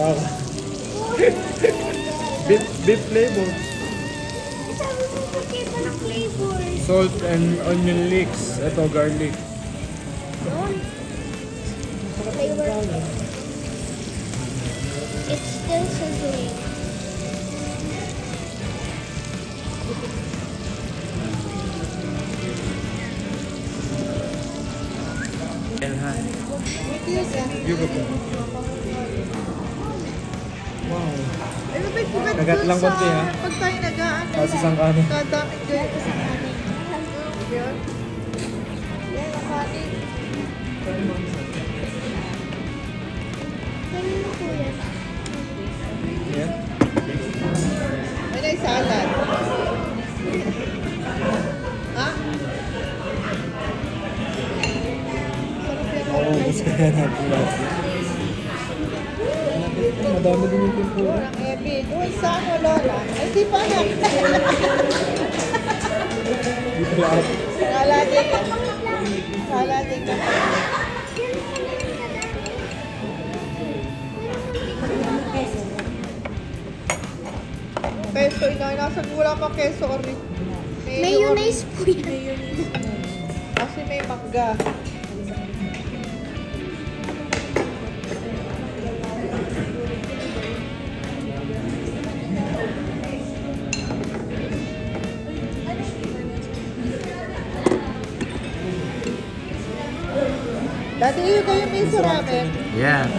Wow. Beef flavor. Sabi mo magkaiba ng flavor. Salt and onion leeks. Ito, garlic. Yun. Flavor. It's still sizzling. Elhan. Beautiful. Wow. Kagat lang konti, ha? Pag tayo nagaan, Tapos isang kanin. kadaming kayo sa kanin. Yun. Yan, ang kanin. Kanin mo kuya. Yan. May na salad. Ha? Sarap yan. Oo, gusto kaya natin lahat. Madami din yung tempura. Ang ebi. Doon sa ano, Lola? Ay, di pa na. Dito lahat. Salatin ka. Salatin ka. Peso, inay. Nasaan wala pa keso or Mayonnaise po yan. mayonnaise. Kasi may mangga. Dati yun kayo miso ramen. Yeah.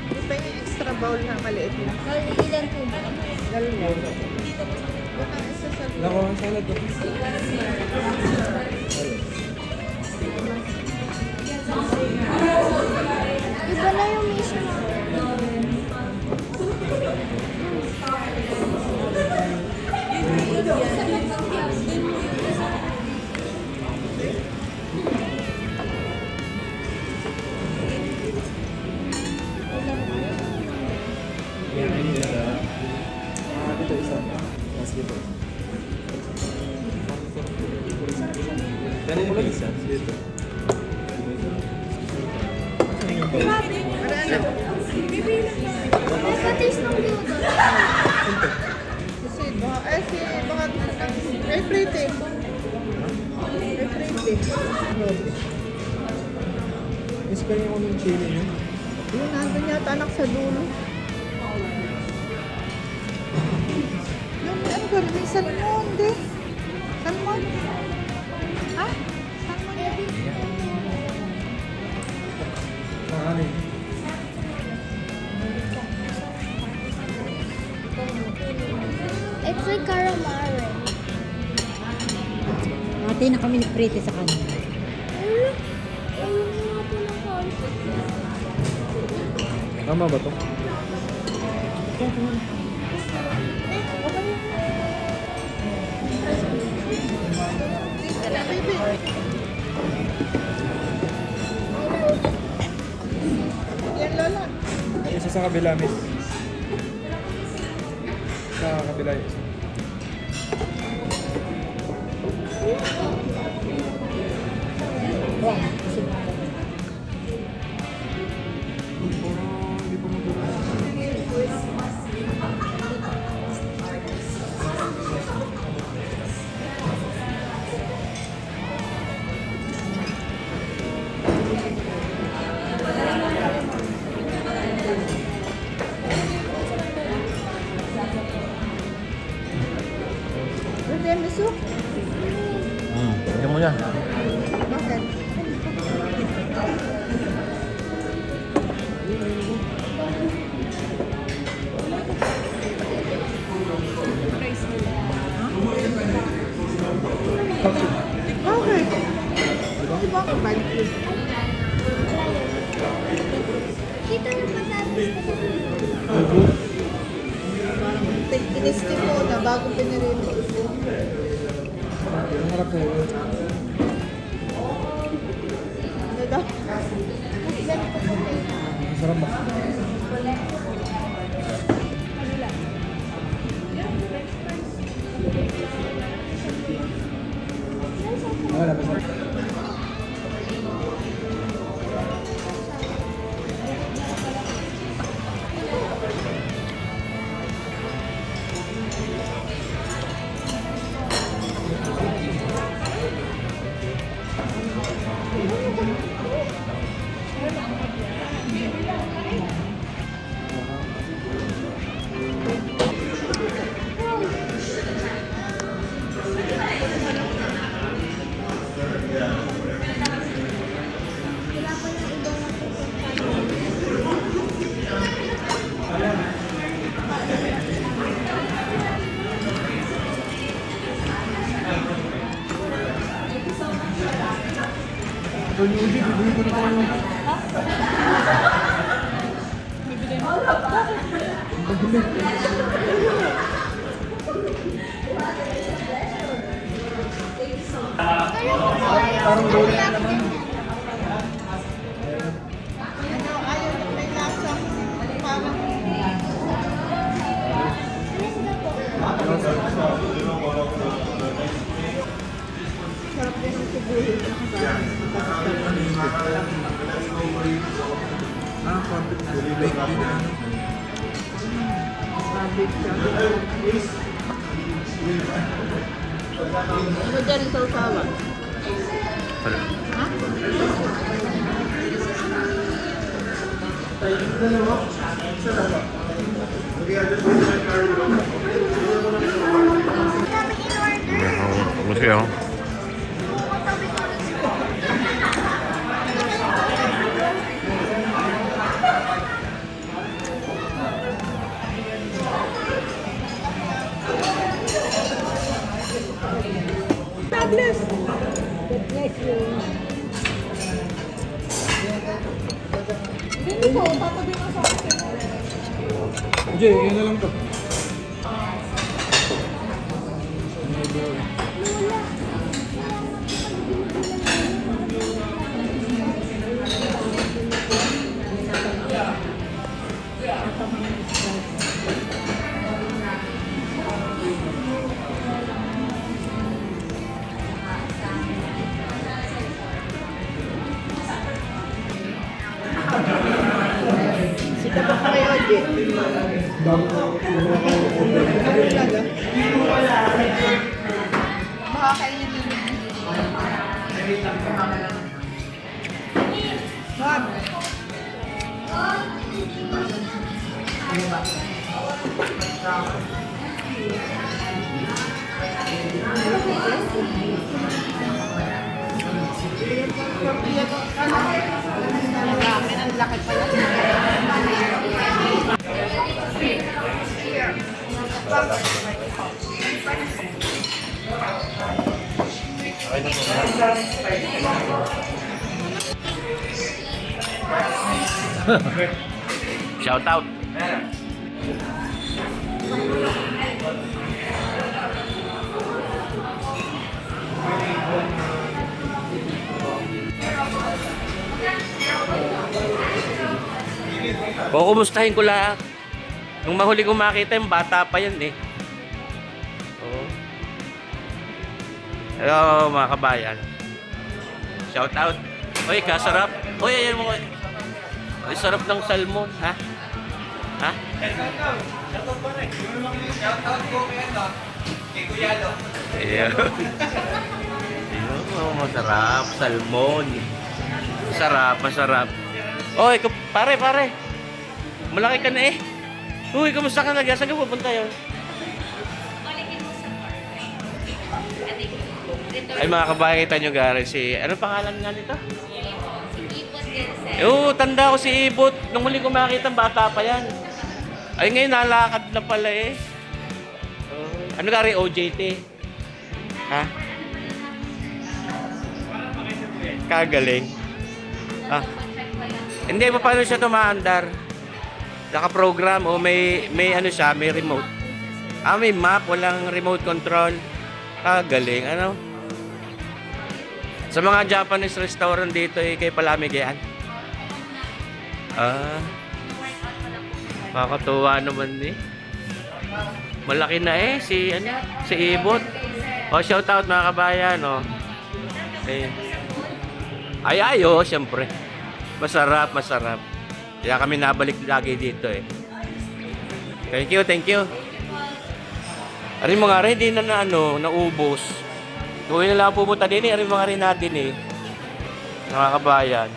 Yung pa yung extra bowl na maliit lang. Ilan po? Dalawa. Doon ang isa sa Nako, ang salad to. Iba na yung miso namin. Dito isa. Mas dito. Ganun yung isa. Dito. Nasa-taste ng luto. kasi baka may pretty. May pretty. Miss pa rin ako ng chili niya. Yun, nandun yata anak sa dulo. Yung ano ba rin? May salmon, di? Salmon? Ha? Salmon yan? Nakanin. It's like calamari. Ate na kami ni Prete sa kanya. Ayun. Ayun nga po ng konti. Tama ba to? Yan, Lola. Ay, isa sa kabila, miss. Sa kabila yun. Hindi pa mabuti. Pwede, miso? Pwede mo yan. Bakit? Bakit? Di ba ako balik yun? Kita yung patatas. Parang tinistin mo na bago pinirelease. Ang harap sa'yo. Ano daw? Masarap ba? Wala, masarap. Tony Uji, bibili ko na kayo. Bibili mo? Parang gold na naman. Ano, ayaw niya may lasa. Parang... Sarap din ang sibuyas. Ah, perfect. Fully baked din na. Big siya. Ano dyan sa usawan? Ha? Masaya. Tablet! God bless you. Hindi po, tatabi mo sa akin. Uji, yun na lang to. Sita pa kayo, Oji. Dami na ako order. Baka kainin din. Bob! Ang laki pala. Shout out. Kukumustahin ko lang. Nung mahuli kong makita yung bata pa yan eh. Oo. Hello mga kabayan. Shout out. Oy, kasarap. Oy, ayan mo. Oy, sarap ng salmon, ha? Ha? Ayan. Ayan, masarap. Salmon. Masarap, masarap. Oy, pare. Malaki ka na eh. Uy, kamusta ka na? Saan ka pupunta yun? Ay mga kabayan, kita nyo gari si... Ano pangalan nga nito? Oo, tanda ko si Ibot. Nung muli ko makita, bata pa yan. Ay ngayon, nalakad na pala eh. Ano gari, OJT? Ha? Kagaling. Ah. Hindi, paano siya tumaandar? Naka-program o may ano siya, may remote. Ah, may map, walang remote control. Kagaling, ano? Sa mga Japanese restaurant dito eh, kay Palamigyan. Ah. Kakatuwa naman eh. Malaki na eh si Ibot. Oh, shout out mga kabayan, oh. Eh. Ay, syempre. Masarap. Kaya kami nabalik lagi dito eh. Thank you. Arin mga rin, hindi na naubos. Gawin na lang pumunta din eh. Arin mga rin natin eh. Mga kabayan.